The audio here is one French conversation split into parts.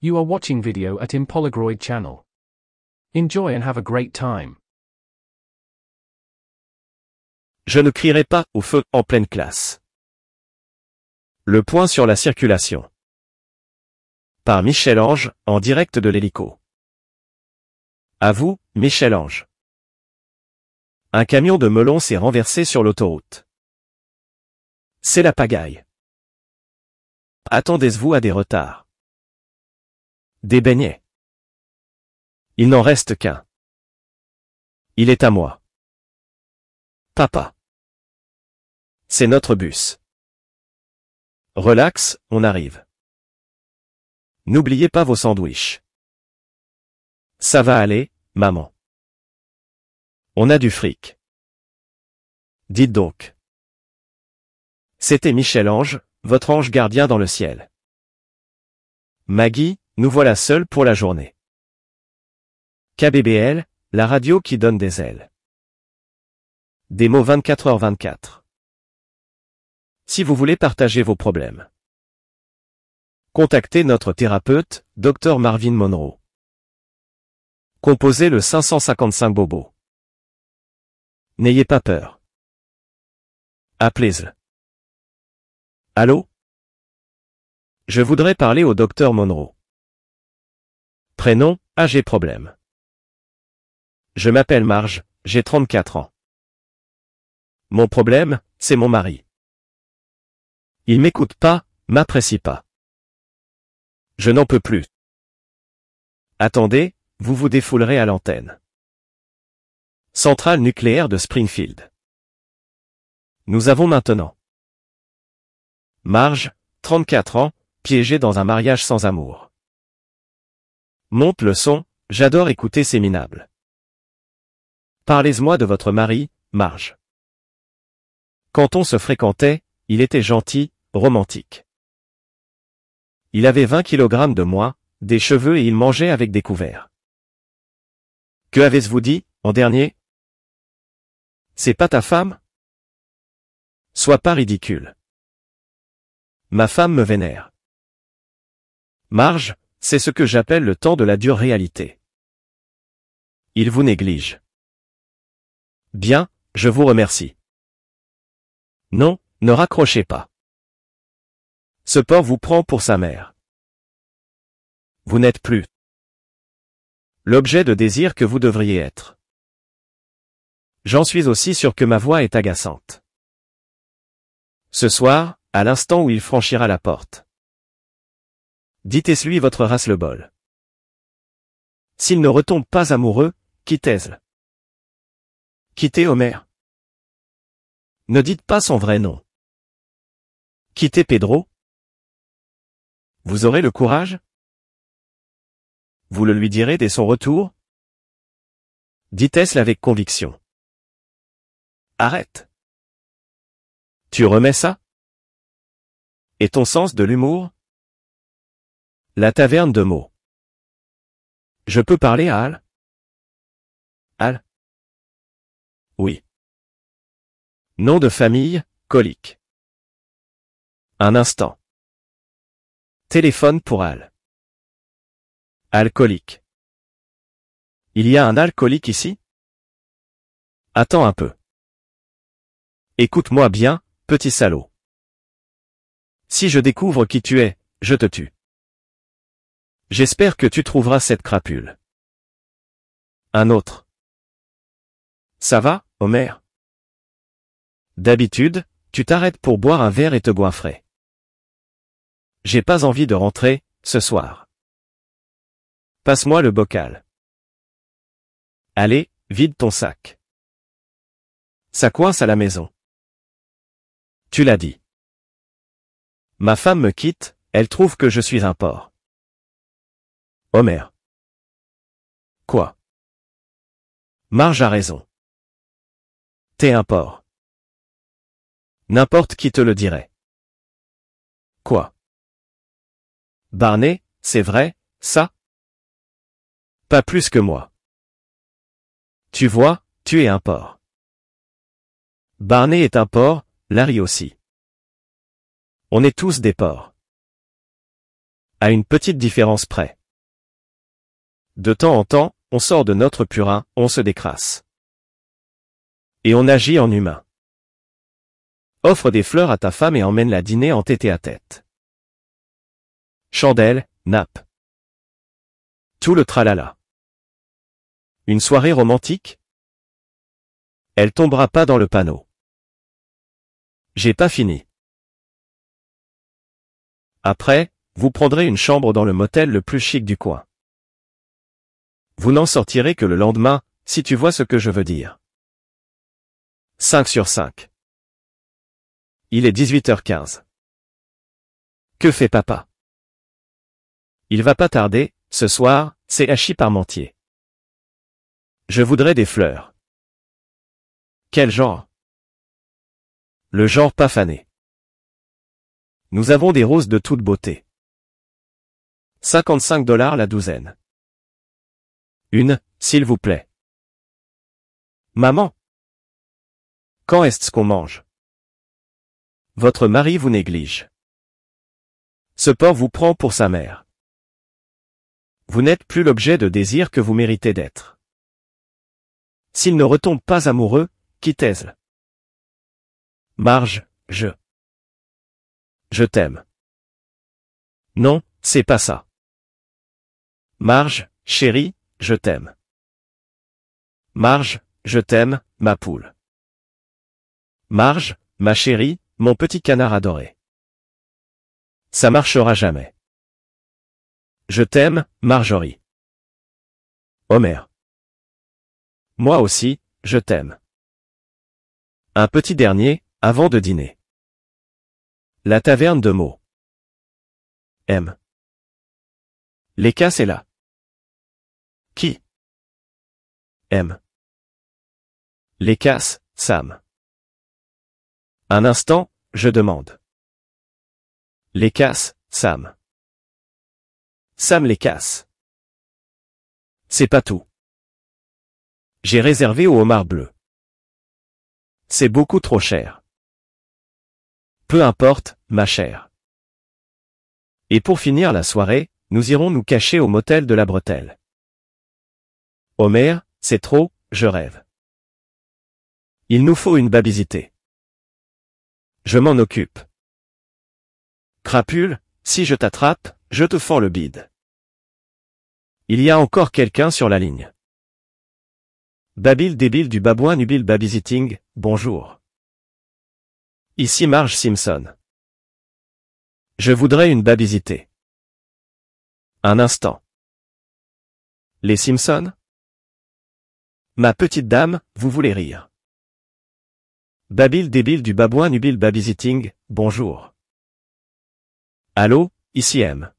You are watching video at Impolagroid channel. Enjoy and have a great time. Je ne crierai pas au feu en pleine classe. Le point sur la circulation. Par Michel-Ange, en direct de l'hélico. À vous, Michel-Ange. Un camion de melons s'est renversé sur l'autoroute. C'est la pagaille. Attendez-vous à des retards. Des beignets. Il n'en reste qu'un. Il est à moi. Papa. C'est notre bus. Relax, on arrive. N'oubliez pas vos sandwichs. Ça va aller, maman. On a du fric. Dites donc. C'était Michel-Ange, votre ange gardien dans le ciel. Maggie, nous voilà seuls pour la journée. KBBL, la radio qui donne des ailes. Démo 24h24. Si vous voulez partager vos problèmes, contactez notre thérapeute, Dr Marvin Monroe. Composez le 555 Bobo. N'ayez pas peur. Appelez-le. Allô? Je voudrais parler au Dr Monroe. Prénom, âge et problème. Je m'appelle Marge, j'ai 34 ans. Mon problème, c'est mon mari. Il m'écoute pas, m'apprécie pas. Je n'en peux plus. Attendez, vous vous défoulerez à l'antenne. Centrale nucléaire de Springfield. Nous avons maintenant Marge, 34 ans, piégée dans un mariage sans amour. Monte le son, j'adore écouter ces minables. Parlez-moi de votre mari, Marge. Quand on se fréquentait, il était gentil, romantique. Il avait 20 kg de moins, des cheveux et il mangeait avec des couverts. Que avez-vous dit, en dernier? C'est pas ta femme? Sois pas ridicule. Ma femme me vénère. Marge, c'est ce que j'appelle le temps de la dure réalité. Il vous néglige. Bien, je vous remercie. Non, ne raccrochez pas. Ce porc vous prend pour sa mère. Vous n'êtes plus l'objet de désir que vous devriez être. J'en suis aussi sûr que ma voix est agaçante. Ce soir, à l'instant où il franchira la porte, dites-lui votre ras-le-bol. S'il ne retombe pas amoureux, quittez-le. Quittez Homer. Ne dites pas son vrai nom. Quittez Pedro. Vous aurez le courage? Vous le lui direz dès son retour? Dites-le avec conviction. Arrête. Tu remets ça? Et ton sens de l'humour? La taverne de mots. Je peux parler à Al? Al? Oui. Nom de famille, Colique. Un instant. Téléphone pour Al. Alcoolique. Il y a un alcoolique ici? Attends un peu. Écoute-moi bien, petit salaud. Si je découvre qui tu es, je te tue. J'espère que tu trouveras cette crapule. Un autre. Ça va, Homer? D'habitude, tu t'arrêtes pour boire un verre et te goinfrer. J'ai pas envie de rentrer, ce soir. Passe-moi le bocal. Allez, vide ton sac. Ça coince à la maison. Tu l'as dit. Ma femme me quitte, elle trouve que je suis un porc. Homer. Quoi? Marge a raison. T'es un porc. N'importe qui te le dirait. Quoi? Barney, c'est vrai, ça? Pas plus que moi. Tu vois, tu es un porc. Barney est un porc, Larry aussi. On est tous des porcs. À une petite différence près. De temps en temps, on sort de notre purin, on se décrasse. Et on agit en humain. Offre des fleurs à ta femme et emmène-la dîner en tête-à-tête. Chandelle, nappe. Tout le tralala. Une soirée romantique? Elle tombera pas dans le panneau. J'ai pas fini. Après, vous prendrez une chambre dans le motel le plus chic du coin. Vous n'en sortirez que le lendemain, si tu vois ce que je veux dire. 5 sur 5. Il est 18h15. Que fait papa? Il va pas tarder, ce soir, c'est Hachi Parmentier. Je voudrais des fleurs. Quel genre? Le genre pas fané. Nous avons des roses de toute beauté. 55$ la douzaine. Une, s'il vous plaît. Maman. Quand est-ce qu'on mange? Votre mari vous néglige. Ce porc vous prend pour sa mère. Vous n'êtes plus l'objet de désir que vous méritez d'être. S'il ne retombe pas amoureux, quittez-le. Marge, je t'aime. Non, c'est pas ça. Marge, chérie, je t'aime. Marge, je t'aime, ma poule. Marge, ma chérie, mon petit canard adoré. Ça marchera jamais. Je t'aime, Marjorie. Homer. Moi aussi, je t'aime. Un petit dernier, avant de dîner. La taverne de mots. M. Lécasse est là. Qui? M. Lécasse, Sam. Un instant, je demande. Lécasse, Sam. Sam Lécasse. C'est pas tout. J'ai réservé au homard bleu. C'est beaucoup trop cher. Peu importe, ma chère. Et pour finir la soirée, nous irons nous cacher au motel de la Bretelle. Homer, c'est trop, je rêve. Il nous faut une babysité. Je m'en occupe. Crapule, si je t'attrape, je te fends le bide. Il y a encore quelqu'un sur la ligne. Babil débile du babouin nubil babysitting, bonjour. Ici Marge Simpson. Je voudrais une babysité. Un instant. Les Simpsons? Ma petite dame, vous voulez rire. Babil débile du babouin nubil babysitting, bonjour. Allô, ici M.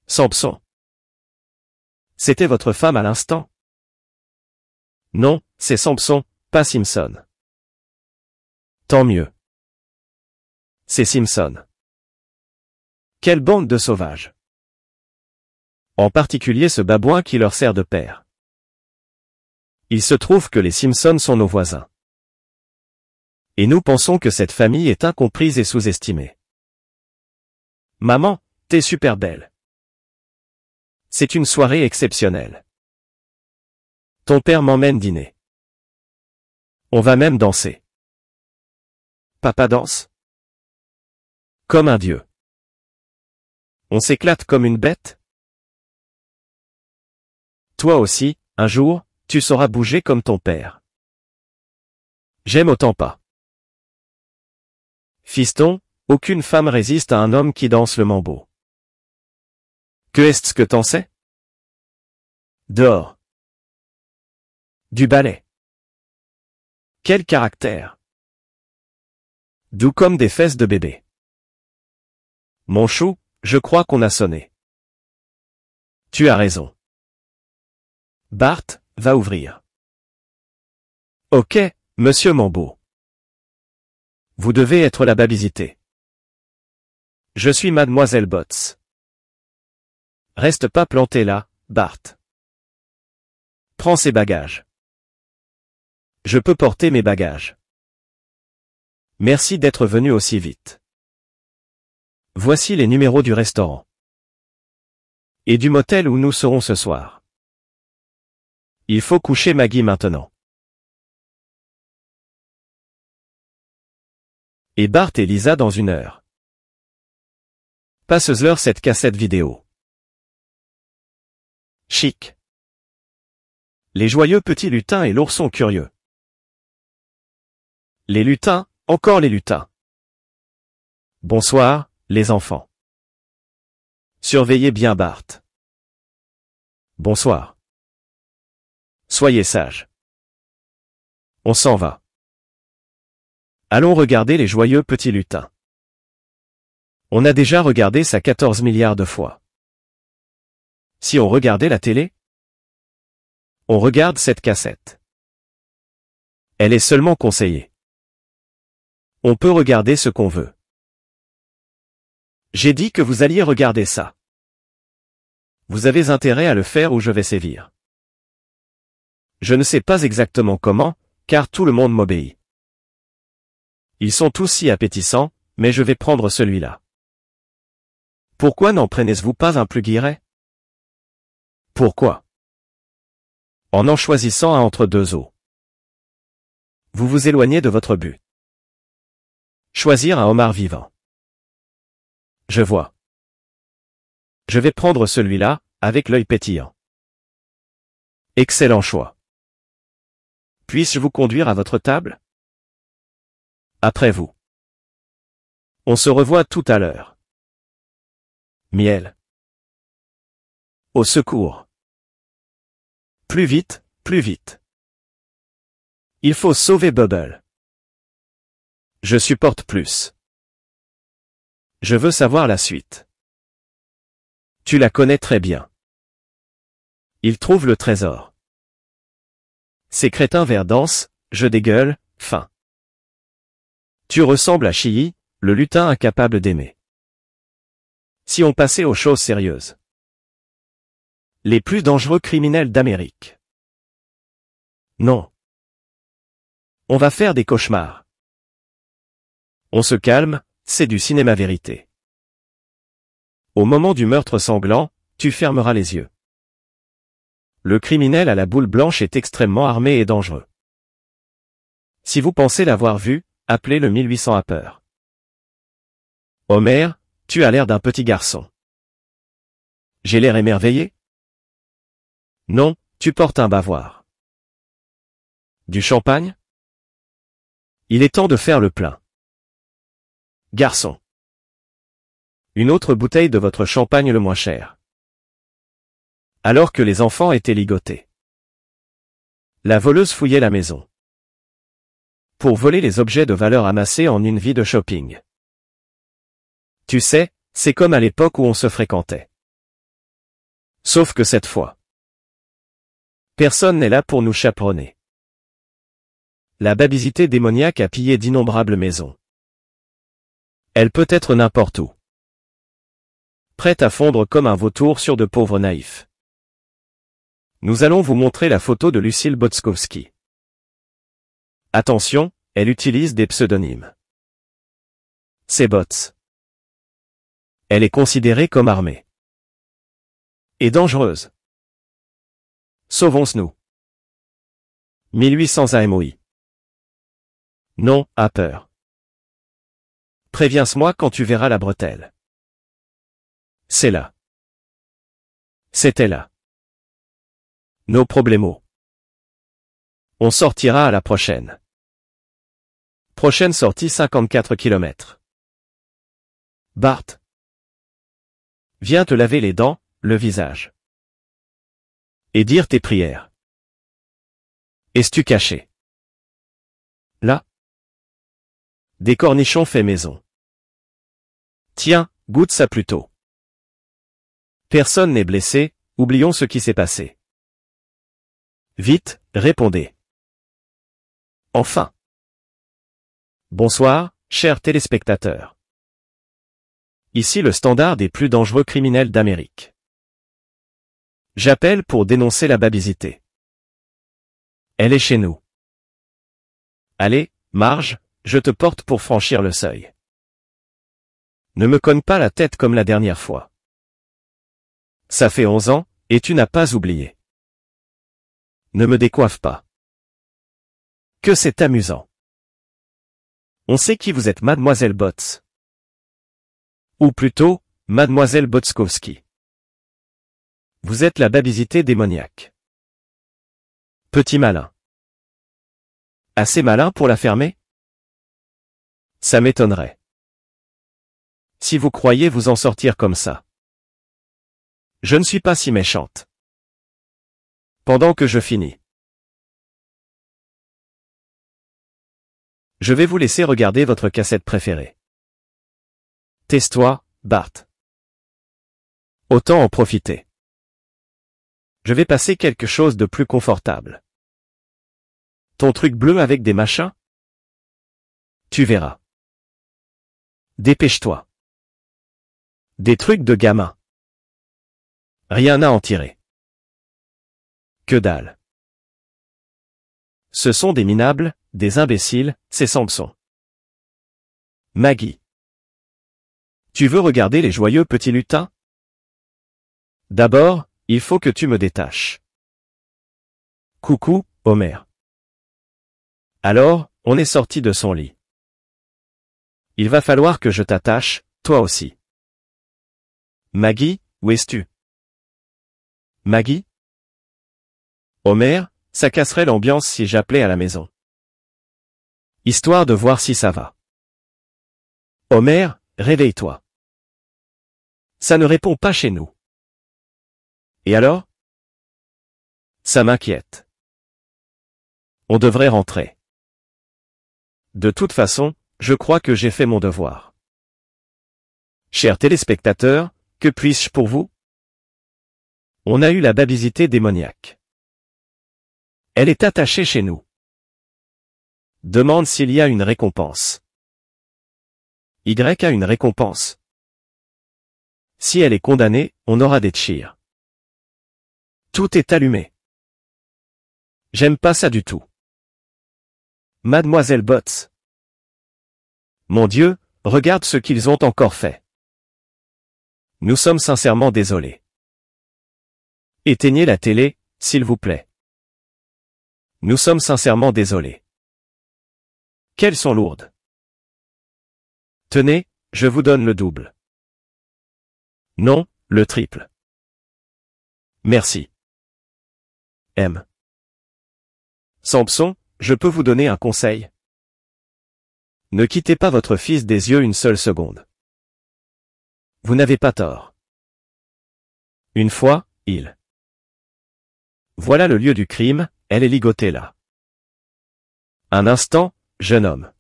Samson. C'était votre femme à l'instant? Non, c'est Samson, pas Simpson. Tant mieux. C'est Simpson. Quelle bande de sauvages. En particulier ce babouin qui leur sert de père. Il se trouve que les Simpsons sont nos voisins. Et nous pensons que cette famille est incomprise et sous-estimée. Maman, t'es super belle. C'est une soirée exceptionnelle. Ton père m'emmène dîner. On va même danser. Papa danse? Comme un dieu. On s'éclate comme une bête? Toi aussi, un jour, tu sauras bouger comme ton père. J'aime autant pas. Fiston, aucune femme résiste à un homme qui danse le mambo. Que est-ce que t'en sais? Dehors. Du ballet. Quel caractère. Doux comme des fesses de bébé. Mon chou, je crois qu'on a sonné. Tu as raison. Bart, va ouvrir. Ok, monsieur Mambo. Vous devez être la babysité. Je suis mademoiselle Botts. Reste pas planté là, Bart. Prends ses bagages. Je peux porter mes bagages. Merci d'être venu aussi vite. Voici les numéros du restaurant. Et du motel où nous serons ce soir. Il faut coucher Maggie maintenant. Et Bart et Lisa dans 1 heure. Passeuse-leur cette cassette vidéo. Chic. Les joyeux petits lutins et l'ourson curieux. Les lutins, encore les lutins. Bonsoir, les enfants. Surveillez bien Bart. Bonsoir. Soyez sages. On s'en va. Allons regarder les joyeux petits lutins. On a déjà regardé ça 14 milliards de fois. Si on regardait la télé? On regarde cette cassette. Elle est seulement conseillée. On peut regarder ce qu'on veut. J'ai dit que vous alliez regarder ça. Vous avez intérêt à le faire ou je vais sévir. Je ne sais pas exactement comment, car tout le monde m'obéit. Ils sont tous si appétissants, mais je vais prendre celui-là. Pourquoi n'en prenez-vous pas un plus guiré? Pourquoi? En choisissant un entre 2 os. Vous vous éloignez de votre but. Choisir un homard vivant. Je vois. Je vais prendre celui-là, avec l'œil pétillant. Excellent choix. Puis-je vous conduire à votre table? Après vous. On se revoit tout à l'heure. Miel. Au secours. Plus vite, plus vite. Il faut sauver Bubble. Je supporte plus. Je veux savoir la suite. Tu la connais très bien. Il trouve le trésor. Ces crétins verts dansent, je dégueule, fin. Tu ressembles à Chii, le lutin incapable d'aimer. Si on passait aux choses sérieuses. Les plus dangereux criminels d'Amérique. Non. On va faire des cauchemars. On se calme, c'est du cinéma vérité. Au moment du meurtre sanglant, tu fermeras les yeux. Le criminel à la boule blanche est extrêmement armé et dangereux. Si vous pensez l'avoir vu, appelez le 1800 à peur. Homer, tu as l'air d'un petit garçon. J'ai l'air émerveillé? Non, tu portes un bavoir. Du champagne? Il est temps de faire le plein. Garçon. Une autre bouteille de votre champagne le moins cher. Alors que les enfants étaient ligotés. La voleuse fouillait la maison. Pour voler les objets de valeur amassés en une vie de shopping. Tu sais, c'est comme à l'époque où on se fréquentait. Sauf que cette fois. Personne n'est là pour nous chaperonner. La babysité démoniaque a pillé d'innombrables maisons. Elle peut être n'importe où. Prête à fondre comme un vautour sur de pauvres naïfs. Nous allons vous montrer la photo de Lucille Botskowski. Attention, elle utilise des pseudonymes. C'est Bots. Elle est considérée comme armée. Et dangereuse. Sauvons-nous. 1800 AMOI. Non, à peur. Préviens-moi quand tu verras la bretelle. C'est là. C'était là. No problemo. On sortira à la prochaine. Prochaine sortie 54 km. Bart. Viens te laver les dents, le visage. Et dire tes prières. Es-tu caché? Là. Des cornichons faits maison. Tiens, goûte ça plutôt. Personne n'est blessé, oublions ce qui s'est passé. Vite, répondez. Enfin. Bonsoir, chers téléspectateurs. Ici le standard des plus dangereux criminels d'Amérique. J'appelle pour dénoncer la babysité. Elle est chez nous. Allez, Marge, je te porte pour franchir le seuil. Ne me cogne pas la tête comme la dernière fois. Ça fait 11 ans, et tu n'as pas oublié. Ne me décoiffe pas. Que c'est amusant. On sait qui vous êtes, mademoiselle Botts. Ou plutôt, mademoiselle Botzkowski. Vous êtes la babysité démoniaque. Petit malin. Assez malin pour la fermer? Ça m'étonnerait. Si vous croyez vous en sortir comme ça. Je ne suis pas si méchante. Pendant que je finis. Je vais vous laisser regarder votre cassette préférée. Tais-toi, Bart. Autant en profiter. Je vais passer quelque chose de plus confortable. Ton truc bleu avec des machins? Tu verras. Dépêche-toi. Des trucs de gamin. Rien à en tirer. Que dalle. Ce sont des minables, des imbéciles, c'est Samson. Maggie. Tu veux regarder les joyeux petits lutins? D'abord, il faut que tu me détaches. Coucou, Homer. Alors, on est sorti de son lit. Il va falloir que je t'attache, toi aussi. Maggie, où es-tu? Maggie? Homer, ça casserait l'ambiance si j'appelais à la maison. Histoire de voir si ça va. Homer, réveille-toi. Ça ne répond pas chez nous. Et alors? Ça m'inquiète. On devrait rentrer. De toute façon, je crois que j'ai fait mon devoir. Chers téléspectateurs, que puis-je pour vous? On a eu la babysité démoniaque. Elle est attachée chez nous. Demande s'il y a une récompense. Y a une récompense. Si elle est condamnée, on aura des tchires. Tout est allumé. J'aime pas ça du tout. Mademoiselle Botts. Mon Dieu, regarde ce qu'ils ont encore fait. Nous sommes sincèrement désolés. Éteignez la télé, s'il vous plaît. Nous sommes sincèrement désolés. Qu'elles sont lourdes. Tenez, je vous donne le double. Non, le triple. Merci. M. Samson, je peux vous donner un conseil? Ne quittez pas votre fils des yeux une seule seconde. Vous n'avez pas tort. Une fois, il. Voilà le lieu du crime, elle est ligotée là. Un instant, jeune homme.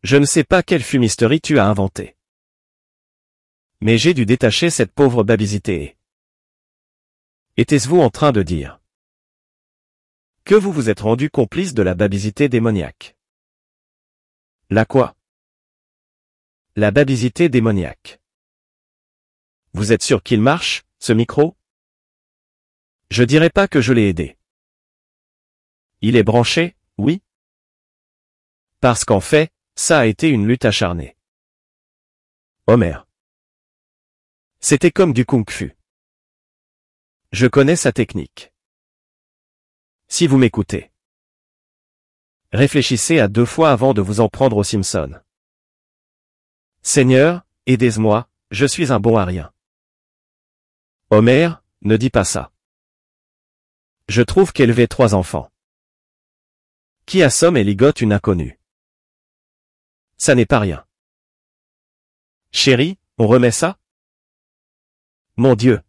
Je ne sais pas quelle fumisterie tu as inventée. Mais j'ai dû détacher cette pauvre babysité. Était-ce-vous en train de dire que vous vous êtes rendu complice de la babysité démoniaque? La quoi? La babysité démoniaque. Vous êtes sûr qu'il marche, ce micro? Je dirais pas que je l'ai aidé. Il est branché, oui? Parce qu'en fait, ça a été une lutte acharnée. Homer. C'était comme du kung-fu. Je connais sa technique. Si vous m'écoutez. Réfléchissez à 2 fois avant de vous en prendre aux Simpsons. Seigneur, aidez-moi, je suis un bon à rien. Homer, ne dis pas ça. Je trouve qu'élever 3 enfants qui assomme et ligote une inconnue, ça n'est pas rien. Chérie, on remet ça? Mon Dieu.